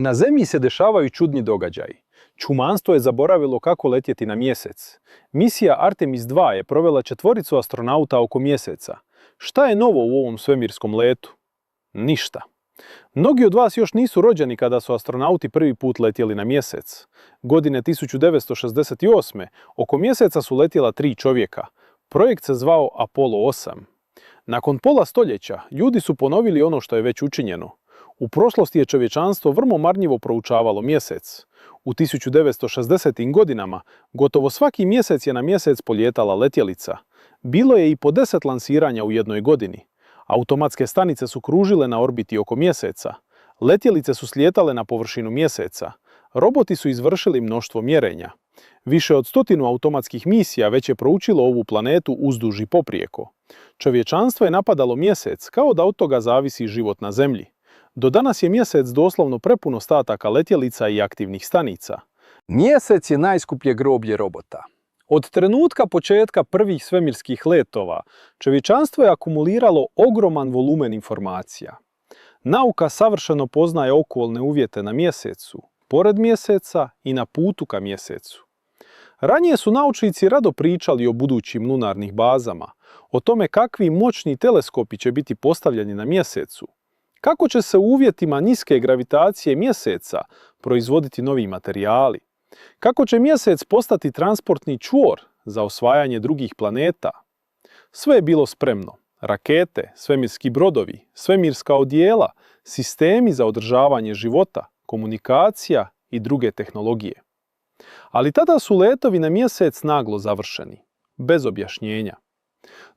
Na Zemlji se dešavaju čudni događaji. Čumanstvo je zaboravilo kako letjeti na mjesec. Misija Artemis 2 je provela 4 astronauta oko mjeseca. Šta je novo u ovom svemirskom letu? Ništa. Mnogi od vas još nisu rođeni kada su astronauti prvi put letjeli na mjesec. Godine 1968. oko mjeseca su letjela 3 čovjeka. Projekt se zvao Apollo 8. Nakon pola stoljeća ljudi su ponovili ono što je već učinjeno. U prošlosti je čovječanstvo vrlo marljivo proučavalo mjesec. U 1960. godinama gotovo svaki mjesec je na mjesec poljetala letjelica. Bilo je i po 10 lansiranja u jednoj godini. Automatske stanice su kružile na orbiti oko mjeseca. Letjelice su slijetale na površinu mjeseca. Roboti su izvršili mnoštvo mjerenja. Više od 100 automatskih misija već je proučilo ovu planetu uzduž i poprijeko. Čovječanstvo je napadalo mjesec kao da od toga zavisi život na Zemlji. Do danas je mjesec doslovno prepuno stataka letjelica i aktivnih stanica. Mjesec je najskuplje groblje robota. Od trenutka početka prvih svemirskih letova, čovječanstvo je akumuliralo ogroman volumen informacija. Nauka savršeno poznaje okolne uvjete na mjesecu, pored mjeseca i na putu ka mjesecu. Ranije su naučnici rado pričali o budućim lunarnih bazama, o tome kakvi moćni teleskopi će biti postavljeni na mjesecu, kako će se u uvjetima niske gravitacije mjeseca proizvoditi novi materijali, kako će mjesec postati transportni čvor za osvajanje drugih planeta. Sve je bilo spremno. Rakete, svemirski brodovi, svemirska odijela, sistemi za održavanje života, komunikacija i druge tehnologije. Ali tada su letovi na mjesec naglo završeni, bez objašnjenja.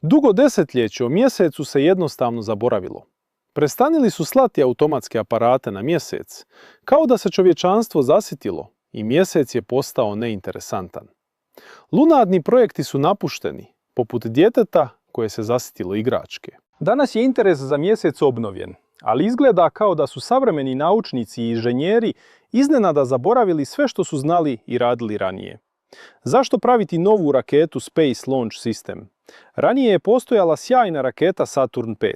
Dugo desetljeće o mjesecu se jednostavno zaboravilo. Prestanili su slati automatske aparate na mjesec, kao da se čovječanstvo zasitilo i mjesec je postao neinteresantan. Lunarni projekti su napušteni, poput djeteta koje se zasitilo igračke. Danas je interes za mjesec obnovljen, ali izgleda kao da su savremeni naučnici i inženjeri iznenada zaboravili sve što su znali i radili ranije. Zašto praviti novu raketu Space Launch System? Ranije je postojala sjajna raketa Saturn V.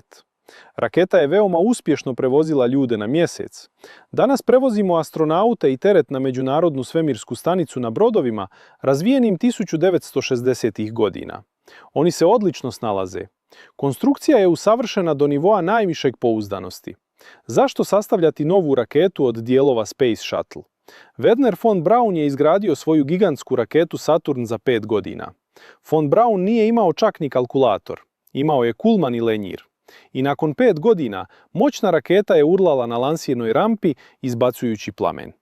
Raketa je veoma uspješno prevozila ljude na mjesec. Danas prevozimo astronaute i teret na Međunarodnu svemirsku stanicu na brodovima razvijenim 1960. godina. Oni se odlično snalaze. Konstrukcija je usavršena do nivoa najvišeg pouzdanosti. Zašto sastavljati novu raketu od dijelova Space Shuttle? Wernher von Braun je izgradio svoju gigantsku raketu Saturn za 5 godina. Von Braun nije imao čak ni kalkulator. Imao je kulman i lenjir. I nakon 5 godina moćna raketa je urlala na lansirnoj rampi izbacujući plamen.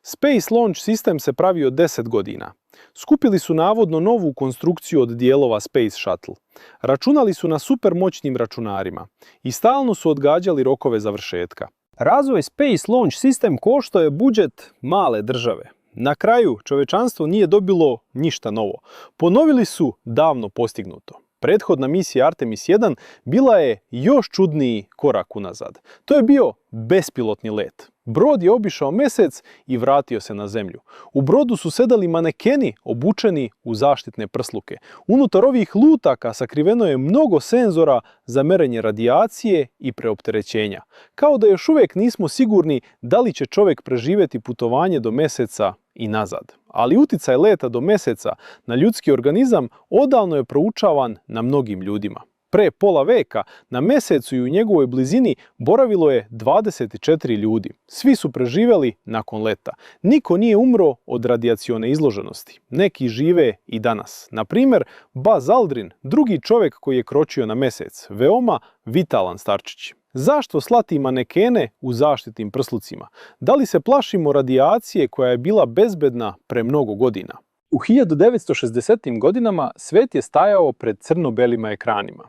Space Launch System se pravio 10 godina. Skupili su navodno novu konstrukciju od dijelova Space Shuttle. Računali su na supermoćnim računarima i stalno su odgađali rokove završetka. Razvoj Space Launch System koštao je budžet male države. Na kraju čovječanstvo nije dobilo ništa novo. Ponovili su davno postignuto. Prethodna misija Artemis 1 bila je još čudniji korak unazad. To je bio bespilotni let. Brod je obišao mjesec i vratio se na Zemlju. U brodu su sedali manekeni obučeni u zaštitne prsluke. Unutar ovih lutaka sakriveno je mnogo senzora za merenje radijacije i preopterećenja. Kao da još uvijek nismo sigurni da li će čovjek preživjeti putovanje do mjeseca i nazad. Ali uticaj leta do mjeseca na ljudski organizam odavno je proučavan na mnogim ljudima. Pre pola veka na mjesecu i u njegovoj blizini boravilo je 24 ljudi. Svi su preživjeli nakon leta. Niko nije umro od radijacione izloženosti. Neki žive i danas. Na primjer, Buzz Aldrin, drugi čovjek koji je kročio na mjesec. Veoma vitalan starčić. Zašto slati manekene u zaštitnim prslucima? Da li se plašimo radijacije koja je bila bezbedna pre mnogo godina? U 1960. godinama svet je stajao pred crno-belima ekranima.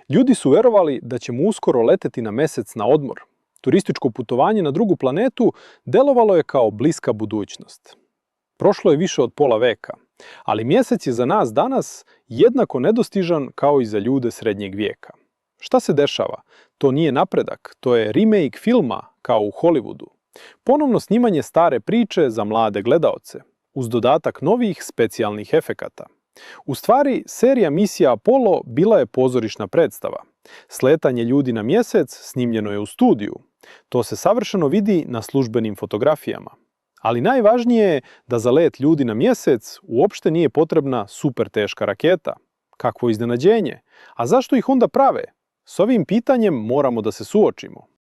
Ljudi su vjerovali da ćemo uskoro leteti na mjesec na odmor. Turističko putovanje na drugu planetu delovalo je kao bliska budućnost. Prošlo je više od pola veka, ali mjesec je za nas danas jednako nedostižan kao i za ljude srednjeg vijeka. Šta se dešava? To nije napredak, to je remake filma kao u Hollywoodu. Ponovno snimanje stare priče za mlade gledaoce, uz dodatak novih specijalnih efekata. U stvari, serija misija Apollo bila je pozorišna predstava. Sletanje ljudi na mjesec snimljeno je u studiju. To se savršeno vidi na službenim fotografijama. Ali najvažnije je da za let ljudi na mjesec uopšte nije potrebna super teška raketa. Kakvo iznenađenje! A zašto ih onda prave? S ovim pitanjem moramo da se suočimo.